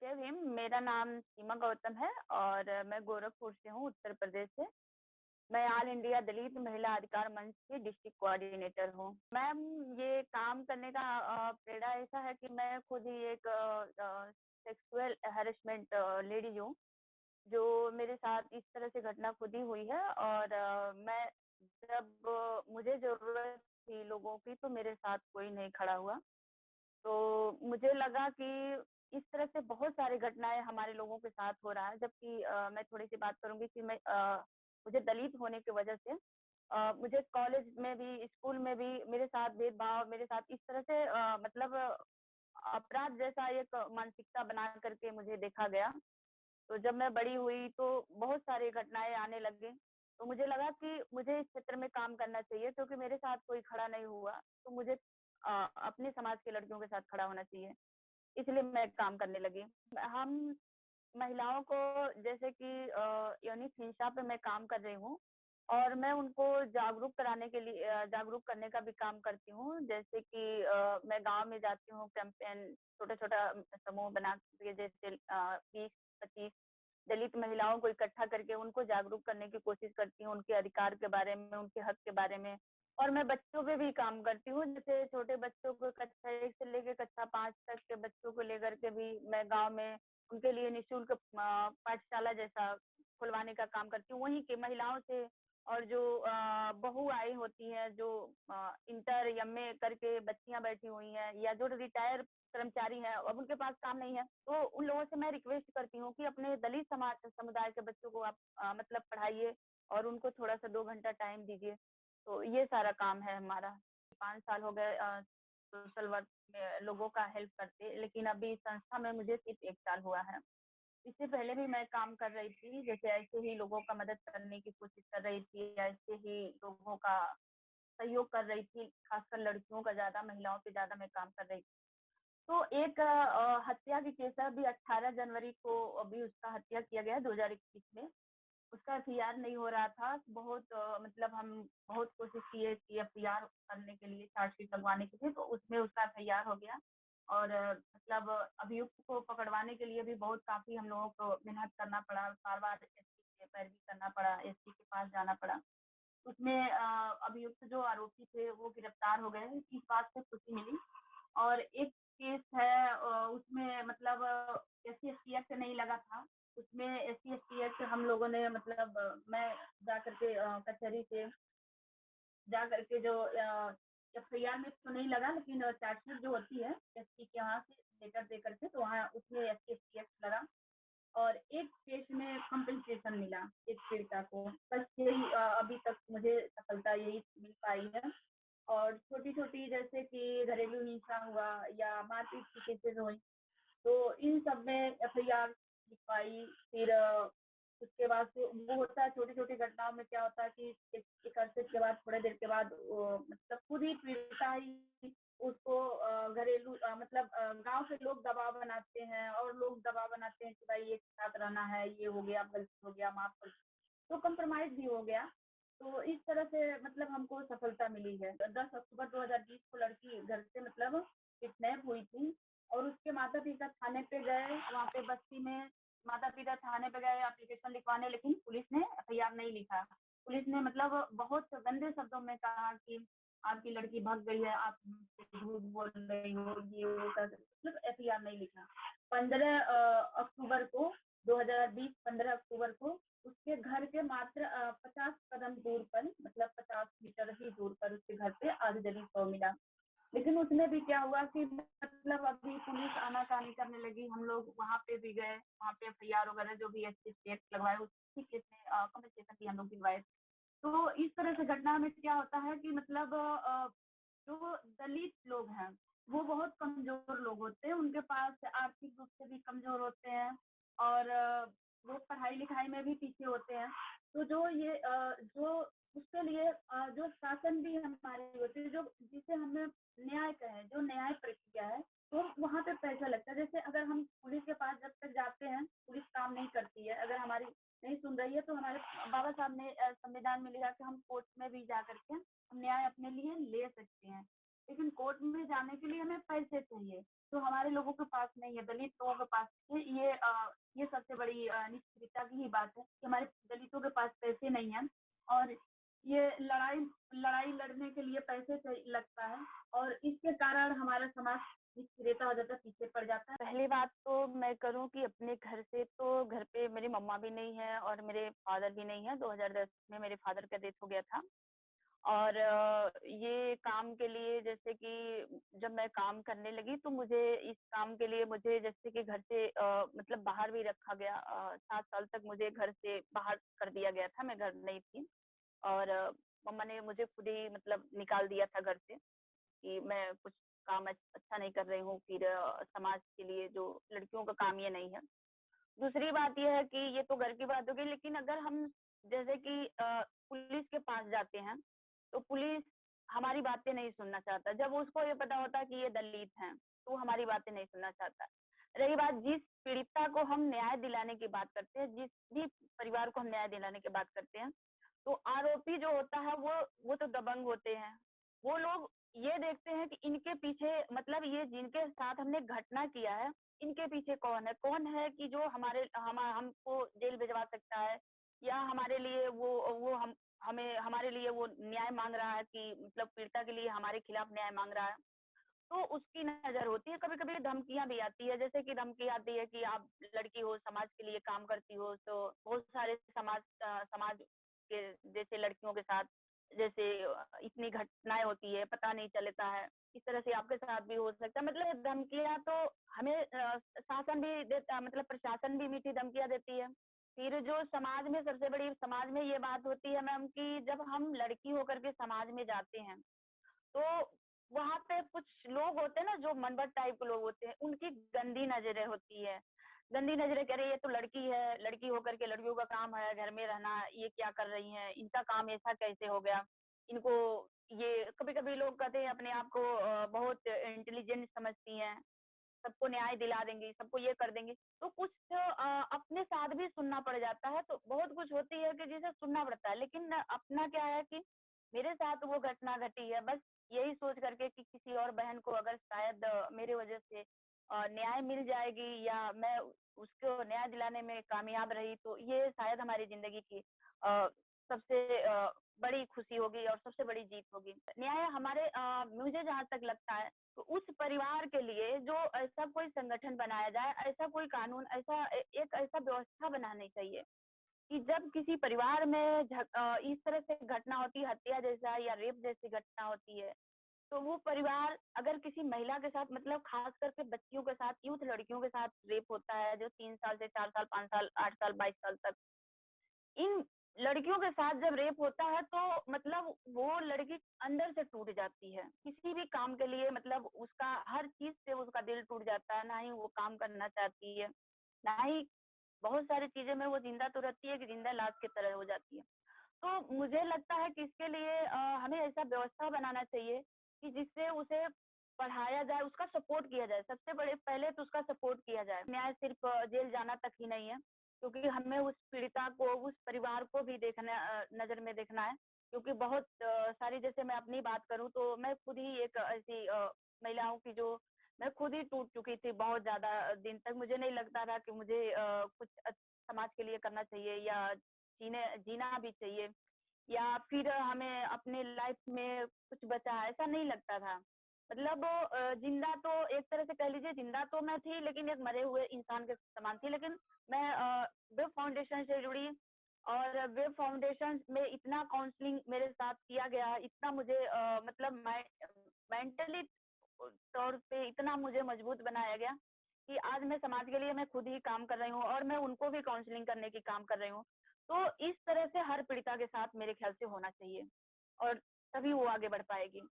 जय भीम। मेरा नाम सीमा गौतम है और मैं गोरखपुर से हूँ, उत्तर प्रदेश से। मैं ऑल इंडिया दलित महिला अधिकार मंच की डिस्ट्रिक्ट कोऑर्डिनेटर हूँ। मैम, ये काम करने का प्रेरणा ऐसा है कि मैं खुद ही एक सेक्सुअल हैरेसमेंट लेडी हूँ, जो मेरे साथ इस तरह से घटना खुद ही हुई है। और मैं जब मुझे जरूरत थी लोगों की, तो मेरे साथ कोई नहीं खड़ा हुआ। तो मुझे लगा कि इस तरह से बहुत सारी घटनाएं हमारे लोगों के साथ हो रहा है। जबकि मैं थोड़ी सी बात करूंगी कि मुझे दलित होने की वजह से मुझे कॉलेज में भी, स्कूल में भी मेरे साथ भेदभाव, मेरे साथ इस तरह से मतलब अपराध जैसा एक मानसिकता बना करके मुझे देखा गया। तो जब मैं बड़ी हुई तो बहुत सारी घटनाएं आने लगी। तो मुझे लगा कि मुझे इस क्षेत्र में काम करना चाहिए, क्योंकि मेरे साथ कोई खड़ा नहीं हुआ। तो मुझे अपने समाज के लड़कियों के साथ खड़ा होना चाहिए, इसलिए मैं काम करने लगी। हम महिलाओं को, जैसे कि यौनिक हिंसा पे मैं काम कर रही हूँ, और मैं उनको जागरूक कराने के लिए, जागरूक करने का भी काम करती हूँ। जैसे कि मैं गांव में जाती हूँ, कैंपेन छोटा छोटा समूह बना के, जैसे 20-25 दलित महिलाओं को इकट्ठा करके उनको जागरूक करने की कोशिश करती हूँ, उनके अधिकार के बारे में, उनके हक के बारे में। और मैं बच्चों पे भी काम करती हूँ, जैसे छोटे बच्चों को, कक्षा 1 से लेकर कक्षा 5 तक के बच्चों को लेकर के भी मैं गांव में उनके लिए निःशुल्क पाठशाला जैसा खुलवाने का काम करती हूँ, वहीं की महिलाओं से। और जो बहू आई होती हैं, जो इंटर एमए करके बच्चियां बैठी हुई हैं, या जो रिटायर कर्मचारी हैं, अब उनके पास काम नहीं है, तो उन लोगों से मैं रिक्वेस्ट करती हूँ कि अपने दलित समाज समुदाय के बच्चों को आप मतलब पढ़ाइए, और उनको थोड़ा सा 2 घंटा टाइम दीजिए। तो ये सारा काम है हमारा। 5 साल हो गए सोशल वर्क में लोगों का हेल्प करते, लेकिन अभी संस्था में मुझे सिर्फ 1 साल हुआ है। इससे पहले भी मैं काम कर रही थी, जैसे ऐसे ही लोगों का मदद करने की कोशिश कर रही थी, ऐसे ही लोगों का सहयोग कर रही थी। खासकर लड़कियों का ज्यादा, महिलाओं पे ज्यादा मैं काम कर रही थी। तो एक हत्या की केस है, अभी 18 जनवरी को अभी उसका हत्या किया गया 2021 में। उसका एफआईआर नहीं हो रहा था। बहुत मतलब हम बहुत कोशिश किए कि एफआईआर करने के लिए, चार्जशीट लगवाने के लिए, तो उसमें उसका एफआईआर हो गया। और मतलब अभियुक्त को पकड़वाने के लिए भी बहुत काफी हम लोगों को मेहनत करना पड़ा, बार बार एसपी के पैरवी करना पड़ा, एसपी के पास जाना पड़ा। उसमें अभियुक्त जो आरोपी थे वो गिरफ्तार हो गए, इस बात से खुशी मिली। और एक केस है उसमें मतलब एससी एसटी एक्ट नहीं लगा था। उसमें एससी एसटी एक्ट हम लोगों ने मतलब मैं जा करके कचहरी से जा करके, जो एफआईआर में तो नहीं लगा, लेकिन चार्जशीट जो होती है एसपी के यहाँ से लेटर दे करके, तो वहाँ उसमें एससी एसटी एक्ट लगा। और एक केस में कंपनसेशन मिला एक पीड़िता को। बस यही अभी तक मुझे सफलता यही मिल पाई है। और छोटी छोटी जैसे कि घरेलू हिंसा हुआ या मारपीट की केसेस हुई, तो इन सब में एफआईआर लिखवाई। फिर उसके बाद से वो होता है, छोटी छोटी घटनाओं में क्या होता है कि एक अरसे के बाद, थोड़ी देर के बाद मतलब खुद ही पीड़िता ही उसको घरेलू मतलब गांव से लोग दबाव बनाते हैं, और लोग दबाव बनाते हैं कि भाई एक साथ रहना है, ये हो गया, गलती हो गया, माफ कर, तो कंप्रोमाइज भी हो गया। तो इस तरह से मतलब हमको सफलता मिली है। 10 अक्टूबर 2020 को लड़की घर से मतलब किडनैप हुई थी, और उसके माता पिता थाने पे गए, वहाँ पे बस्ती में माता पिता थाने पे गए एप्लीकेशन लिखवाने, लेकिन पुलिस ने एफआईआर नहीं लिखा। पुलिस ने मतलब बहुत गंदे शब्दों में कहा कि आपकी लड़की भाग गई है, आप झूठ बोल रही हो, ये वो कर, मतलब एफआईआर नहीं लिखा। 15 अक्टूबर को 2020, 15 अक्टूबर को उसके घर के मात्र 50 कदम दूर पर, मतलब 50 मीटर ही दूर पर उसके घर पे आधजली शव मिला। लेकिन उसमें भी क्या हुआ कि मतलब अभी पुलिस आनाकानी करने लगी, हम लोग वहाँ पे भी गए, वहाँ पे एफआईआर वगैरह जो भी एसपी एक्ट लगवाए, उसी केस में कंपनसेशन भी हम लोग दिलवाए। तो इस तरह से घटना में क्या होता है कि मतलब जो दलित लोग हैं वो बहुत कमजोर लोग होते हैं, उनके पास आर्थिक रूप से भी कमजोर होते हैं, और वो पढ़ाई लिखाई में भी पीछे होते हैं। तो जो ये जो उसके लिए जो शासन भी हमारे होते हैं, जो जिसे हमें न्याय कहें, जो न्याय प्रक्रिया है, तो वहाँ पे पैसा लगता है। जैसे अगर हम पुलिस के पास जब तक जाते हैं, पुलिस काम नहीं करती है, अगर हमारी नहीं सुन रही है, तो हमारे बाबा साहब ने संविधान में लिखा कि हम कोर्ट में भी जा करके हम न्याय अपने लिए ले सकते हैं। लेकिन कोर्ट में जाने के लिए हमें पैसे चाहिए, जो हमारे लोगों के पास नहीं है, दलित लोगों के पास है। ये सबसे बड़ी निश्चितता की ही बात है कि हमारे दलितों के पास पैसे नहीं हैं और ये लड़ाई लड़ाई लड़ने के लिए पैसे लगता है और इसके कारण हमारा समाज निष्क्रियता हो जाता है, पीछे पड़ जाता है। पहली बात तो मैं करूँ कि अपने घर से, तो घर पे मेरी मम्मा भी नहीं है और मेरे फादर भी नहीं है। 2010 में मेरे फादर का डेथ हो गया था और ये काम के लिए, जैसे कि जब मैं काम करने लगी तो मुझे इस काम के लिए मुझे जैसे कि घर से मतलब बाहर भी रखा गया। 7 साल तक मुझे घर से बाहर कर दिया गया था, मैं घर नहीं थी और मम्मा ने मुझे खुद ही मतलब निकाल दिया था घर से कि मैं कुछ काम अच्छा नहीं कर रही हूँ, फिर समाज के लिए जो लड़कियों का काम ये नहीं है। दूसरी बात ये है कि ये तो घर की बात हो गई, लेकिन अगर हम जैसे कि पुलिस के पास जाते हैं, तो पुलिस हमारी बातें नहीं सुनना चाहता। जब उसको ये पता होता है कि ये दलित हैं, तो वो हमारी बातें नहीं सुनना चाहता। रही बात जिस पीड़िता को हम न्याय दिलाने की बात करते हैं, जिस भी परिवार को हम न्याय दिलाने की बात करते हैं, तो आरोपी जो होता है वो तो दबंग होते हैं। वो लोग ये देखते हैं कि इनके पीछे, मतलब ये जिनके साथ हमने घटना किया है, इनके पीछे कौन है? कौन है कि जो हमको जेल भिजवा सकता है या हमारे लिए वो हमें हमारे लिए वो न्याय माँग रहा है, कि मतलब पीड़िता के लिए हमारे खिलाफ न्याय माँग रहा है। तो उसकी नज़र होती है। कभी-कभी धमकियाँ भी आती है, जैसे कि धमकी आती है कि आप लड़की हो, समाज के लिए काम करती हो, तो बहुत सारे समाज के जैसे लड़कियों के साथ जैसे इतनी घटनाएँ होती है, पता नहीं चलता है। इस तरह से आपके साथ भी हो सकता है। मतलब धमकियाँ तो हमें शासन भी देता, मतलब प्रशासन भी मीठी धमकियाँ देती है। फिर जो समाज में सबसे बड़ी समाज में ये बात होती है मैम कि जब हम लड़की होकर के समाज में जाते हैं, तो वहाँ पे कुछ लोग होते हैं ना, जो मनबट टाइप के लोग होते हैं, उनकी गंदी नज़रें होती है। गंदी नज़रें, कह रही है ये तो लड़की है, लड़की होकर के लड़कियों का काम है घर में रहना, ये क्या कर रही हैं? इनका काम ऐसा कैसे हो गया? इनको ये कभी-कभी लोग कहते हैं अपने आप को बहुत इंटेलिजेंट समझती हैं, सबको न्याय दिला देंगी, सबको ये कर देंगी। तो कुछ अपने साथ भी सुनना पड़ जाता है, तो बहुत कुछ होती है कि जिसे सुनना पड़ता है। लेकिन अपना क्या है कि मेरे साथ वो घटना घटी है, बस यही सोच करके कि किसी और बहन को अगर शायद मेरे वजह से न्याय मिल जाएगी या मैं उसको न्याय दिलाने में कामयाब रही, तो ये शायद हमारी ज़िंदगी की सबसे बड़ी खुशी होगी और सबसे बड़ी जीत होगी। न्याय हमारे मुझे जहाँ तक लगता है, तो उस परिवार के लिए जो ऐसा कोई संगठन बनाया जाए, ऐसा कोई कानून, एक ऐसा व्यवस्था बनानी चाहिए कि जब किसी परिवार में इस तरह से घटना होती है, हत्या जैसा या रेप जैसी घटना होती है, तो वो परिवार अगर किसी महिला के साथ, मतलब खास करके बच्चियों के साथ, यूथ लड़कियों के साथ रेप होता है, जो 3 साल से 4 साल, 5 साल, 8 साल, 22 साल तक, इन लड़कियों के साथ जब रेप होता है, तो मतलब वो लड़की अंदर से टूट जाती है। किसी भी काम के लिए, मतलब उसका हर चीज़ से उसका दिल टूट जाता है, ना ही वो काम करना चाहती है, ना ही बहुत सारी चीज़ें में वो ज़िंदा तो रहती है कि ज़िंदा लाश की तरह हो जाती है। तो मुझे लगता है कि इसके लिए हमें ऐसा व्यवस्था बनाना चाहिए कि जिससे उसे पढ़ाया जाए, उसका सपोर्ट किया जाए। सबसे बड़े पहले तो उसका सपोर्ट किया जाए। न्याय सिर्फ़ जेल जाना तक ही नहीं है, क्योंकि हमें उस पीड़िता को, उस परिवार को भी देखना, नज़र में देखना है। क्योंकि बहुत सारी, जैसे मैं अपनी बात करूँ तो मैं खुद ही एक ऐसी महिलाओं की, जो मैं खुद ही टूट चुकी थी बहुत ज़्यादा दिन तक। मुझे नहीं लगता था कि मुझे कुछ समाज के लिए करना चाहिए या जीना भी चाहिए, या फिर हमें अपने लाइफ में कुछ बचा है, ऐसा नहीं लगता था। मतलब ज़िंदा तो एक तरह से कह लीजिए, ज़िंदा तो मैं थी, लेकिन एक मरे हुए इंसान के समान थी। लेकिन मैं वेब फाउंडेशन से जुड़ी और वेब फाउंडेशन में इतना काउंसलिंग मेरे साथ किया गया, इतना मुझे मतलब मेंटली तौर पे इतना मुझे मजबूत बनाया गया कि आज मैं समाज के लिए मैं खुद ही काम कर रही हूँ और मैं उनको भी काउंसलिंग करने की काम कर रही हूँ। तो इस तरह से हर पीड़िता के साथ मेरे ख्याल से होना चाहिए और तभी वो आगे बढ़ पाएगी।